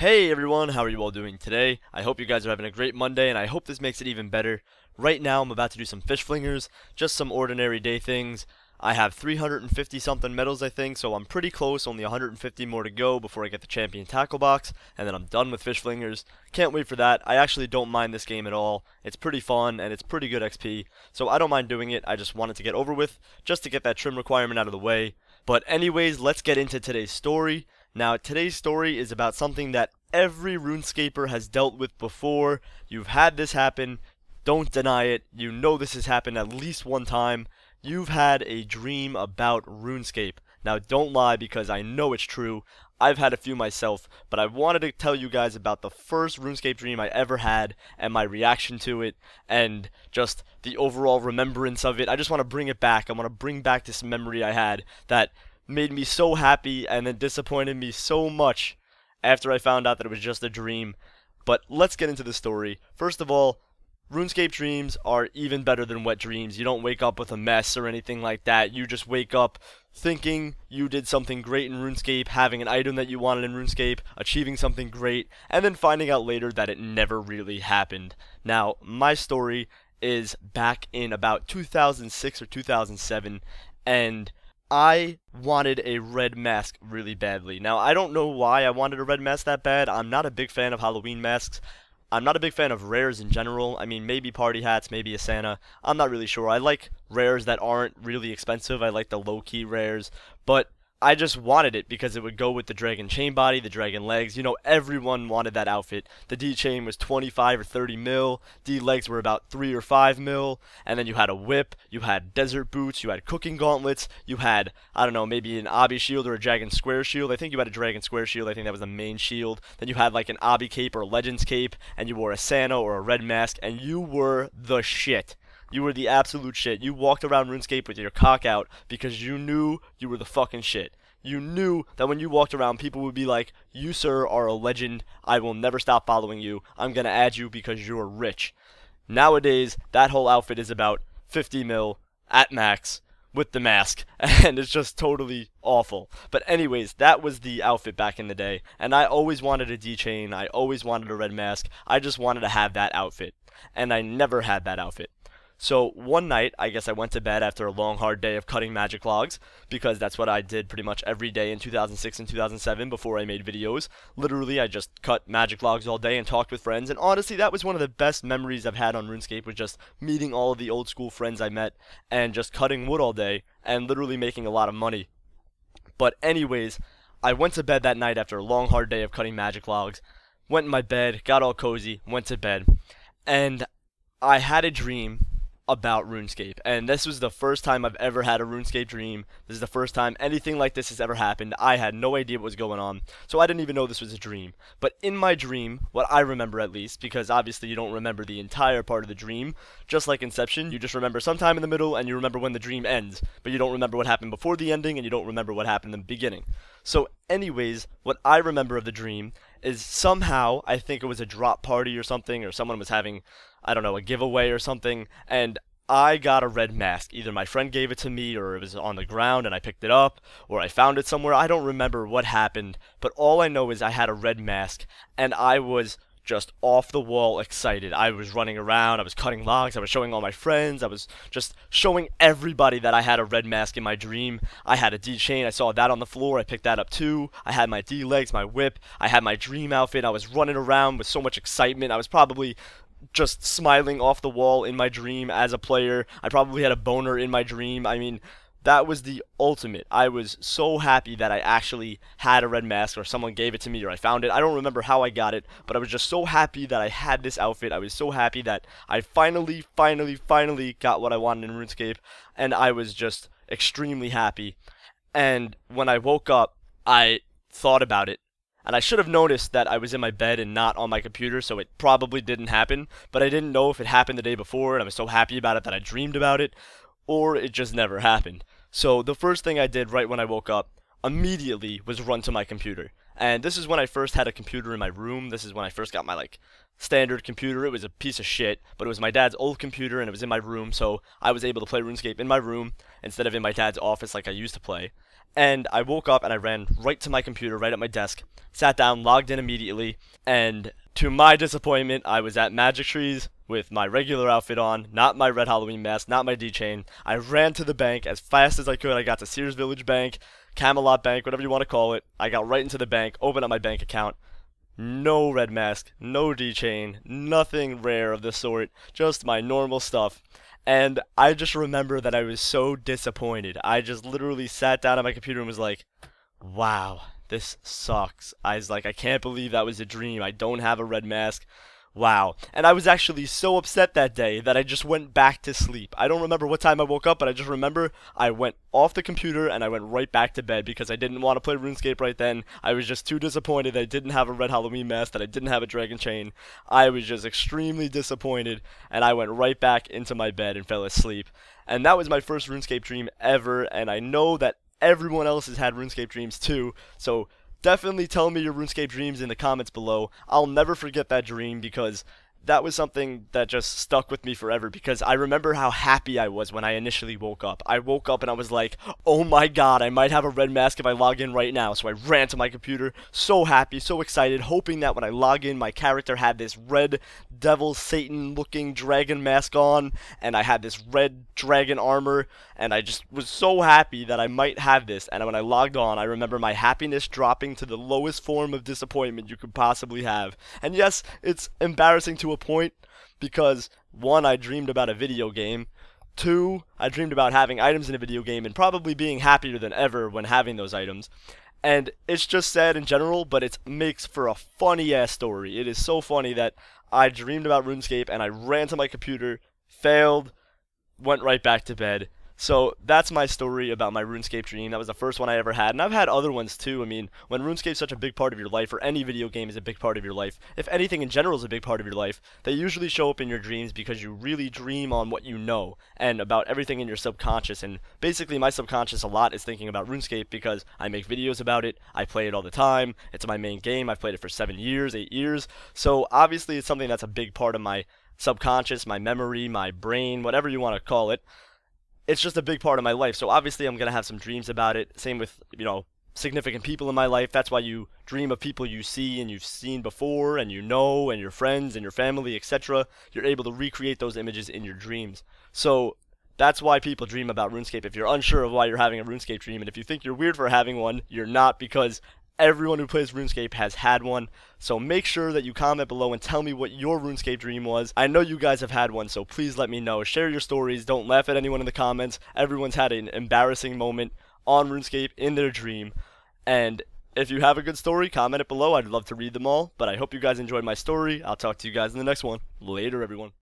Hey everyone, how are you all doing today? I hope you guys are having a great Monday, and I hope this makes it even better. Right now I'm about to do some fish flingers, just some ordinary day things. I have 350 something medals I think, so I'm pretty close, only 150 more to go before I get the champion tackle box, and then I'm done with fish flingers. Can't wait for that. I actually don't mind this game at all. It's pretty fun, and it's pretty good XP, so I don't mind doing it. I just want it to get over with, just to get that trim requirement out of the way. But anyways, let's get into today's story. Now, today's story is about something that every RuneScaper has dealt with before. You've had this happen. Don't deny it. You know this has happened at least one time. You've had a dream about RuneScape. Now, don't lie because I know it's true. I've had a few myself, but I wanted to tell you guys about the first RuneScape dream I ever had and my reaction to it and just the overall remembrance of it. I just want to bring it back. I want to bring back this memory I had that made me so happy and then disappointed me so much after I found out that it was just a dream. But let's get into the story. First of all, RuneScape dreams are even better than wet dreams. You don't wake up with a mess or anything like that. You just wake up thinking you did something great in RuneScape, having an item that you wanted in RuneScape, achieving something great, and then finding out later that it never really happened. Now, my story is back in about 2006 or 2007, and I wanted a red mask really badly. Now, I don't know why I wanted a red mask that bad. I'm not a big fan of Halloween masks. I'm not a big fan of rares in general. I mean, maybe party hats, maybe a Santa. I'm not really sure. I like rares that aren't really expensive. I like the low-key rares. But I just wanted it because it would go with the dragon chain body, the dragon legs. You know, everyone wanted that outfit. The D chain was 25 or 30 mil. D legs were about 3 or 5 mil. And then you had a whip, you had desert boots, you had cooking gauntlets, you had, I don't know, maybe an obby shield or a dragon square shield. I think you had a dragon square shield. I think that was the main shield. Then you had like an obby cape or a legends cape, and you wore a Santa or a red mask, and you were the shit. You were the absolute shit. You walked around RuneScape with your cock out because you knew you were the fucking shit. You knew that when you walked around, people would be like, "You, sir, are a legend. I will never stop following you. I'm going to add you because you're rich." Nowadays, that whole outfit is about 50 mil at max with the mask, and it's just totally awful. But anyways, that was the outfit back in the day, and I always wanted a D-chain. I always wanted a red mask. I just wanted to have that outfit, and I never had that outfit. So one night, I guess I went to bed after a long, hard day of cutting magic logs, because that's what I did pretty much every day in 2006 and 2007 before I made videos. Literally, I just cut magic logs all day and talked with friends, and honestly, that was one of the best memories I've had on RuneScape, was just meeting all of the old school friends I met, and just cutting wood all day, and literally making a lot of money. But anyways, I went to bed that night after a long, hard day of cutting magic logs, went in my bed, got all cozy, went to bed, and I had a dream about RuneScape, and this was the first time I've ever had a RuneScape dream. This is the first time anything like this has ever happened. I had no idea what was going on, so I didn't even know this was a dream. But in my dream, what I remember at least, because obviously you don't remember the entire part of the dream, just like Inception, you just remember sometime in the middle and you remember when the dream ends, but you don't remember what happened before the ending and you don't remember what happened in the beginning. So anyways, what I remember of the dream is somehow, I think it was a drop party or something, or someone was having, I don't know, a giveaway or something, and I got a red mask. Either my friend gave it to me, or it was on the ground and I picked it up, or I found it somewhere. I don't remember what happened, but all I know is I had a red mask, and I was just off the wall excited. I was running around, I was cutting logs, I was showing all my friends, I was just showing everybody that I had a red mask in my dream. I had a D chain, I saw that on the floor, I picked that up too. I had my D legs, my whip, I had my dream outfit, I was running around with so much excitement. I was probably just smiling off the wall in my dream as a player. I probably had a boner in my dream. I mean, that was the ultimate. I was so happy that I actually had a red mask, or someone gave it to me, or I found it. I don't remember how I got it, but I was just so happy that I had this outfit. I was so happy that I finally got what I wanted in RuneScape, and I was just extremely happy. And when I woke up, I thought about it, and I should have noticed that I was in my bed and not on my computer, so it probably didn't happen, but I didn't know if it happened the day before, and I was so happy about it that I dreamed about it, or it just never happened. So the first thing I did right when I woke up immediately was run to my computer. And this is when I first had a computer in my room. This is when I first got my standard computer. It was a piece of shit, but it was my dad's old computer and it was in my room, so I was able to play RuneScape in my room instead of in my dad's office like I used to play. And I woke up and I ran right to my computer, right at my desk, sat down, logged in immediately, and to my disappointment, I was at Magic Trees with my regular outfit on, not my red Halloween mask, not my D-chain. I ran to the bank as fast as I could. I got to Sears Village Bank, Camelot Bank, whatever you want to call it. I got right into the bank, opened up my bank account. No red mask, no D-chain, nothing rare of the sort, just my normal stuff. And I just remember that I was so disappointed. I just literally sat down at my computer and was like, wow, this sucks. I was like, I can't believe that was a dream. I don't have a red mask. Wow. And I was actually so upset that day that I just went back to sleep. I don't remember what time I woke up, but I just remember I went off the computer and I went right back to bed because I didn't want to play RuneScape right then. I was just too disappointed that I didn't have a red Halloween mask, that I didn't have a dragon chain. I was just extremely disappointed, and I went right back into my bed and fell asleep. And that was my first RuneScape dream ever, and I know that everyone else has had RuneScape dreams too, so definitely tell me your RuneScape dreams in the comments below. I'll never forget that dream because that was something that just stuck with me forever, because I remember how happy I was when I initially woke up. I woke up and I was like, oh my god, I might have a red mask if I log in right now. So I ran to my computer, so happy, so excited, hoping that when I log in, my character had this red devil Satan looking dragon mask on, and I had this red dragon armor, and I just was so happy that I might have this. And when I logged on, I remember my happiness dropping to the lowest form of disappointment you could possibly have. And yes, it's embarrassing to a point, because 1, I dreamed about a video game, 2, I dreamed about having items in a video game and probably being happier than ever when having those items. And it's just sad in general, but it makes for a funny ass story. It is so funny that I dreamed about RuneScape and I ran to my computer, failed, went right back to bed. So that's my story about my RuneScape dream. That was the first one I ever had, and I've had other ones too. I mean, when RuneScape's such a big part of your life, or any video game is a big part of your life, if anything in general is a big part of your life, they usually show up in your dreams because you really dream on what you know, and about everything in your subconscious. And basically my subconscious a lot is thinking about RuneScape because I make videos about it, I play it all the time, it's my main game, I've played it for 7 years, 8 years, so obviously it's something that's a big part of my subconscious, my memory, my brain, whatever you want to call it. It's just a big part of my life, so obviously I'm going to have some dreams about it. Same with, significant people in my life. That's why you dream of people you see and you've seen before and you know, and your friends and your family, etc. You're able to recreate those images in your dreams. So that's why people dream about RuneScape. If you're unsure of why you're having a RuneScape dream, and if you think you're weird for having one, you're not, because everyone who plays RuneScape has had one. So make sure that you comment below and tell me what your RuneScape dream was. I know you guys have had one, so please let me know. Share your stories. Don't laugh at anyone in the comments. Everyone's had an embarrassing moment on RuneScape in their dream. And if you have a good story, comment it below. I'd love to read them all. But I hope you guys enjoyed my story. I'll talk to you guys in the next one. Later, everyone.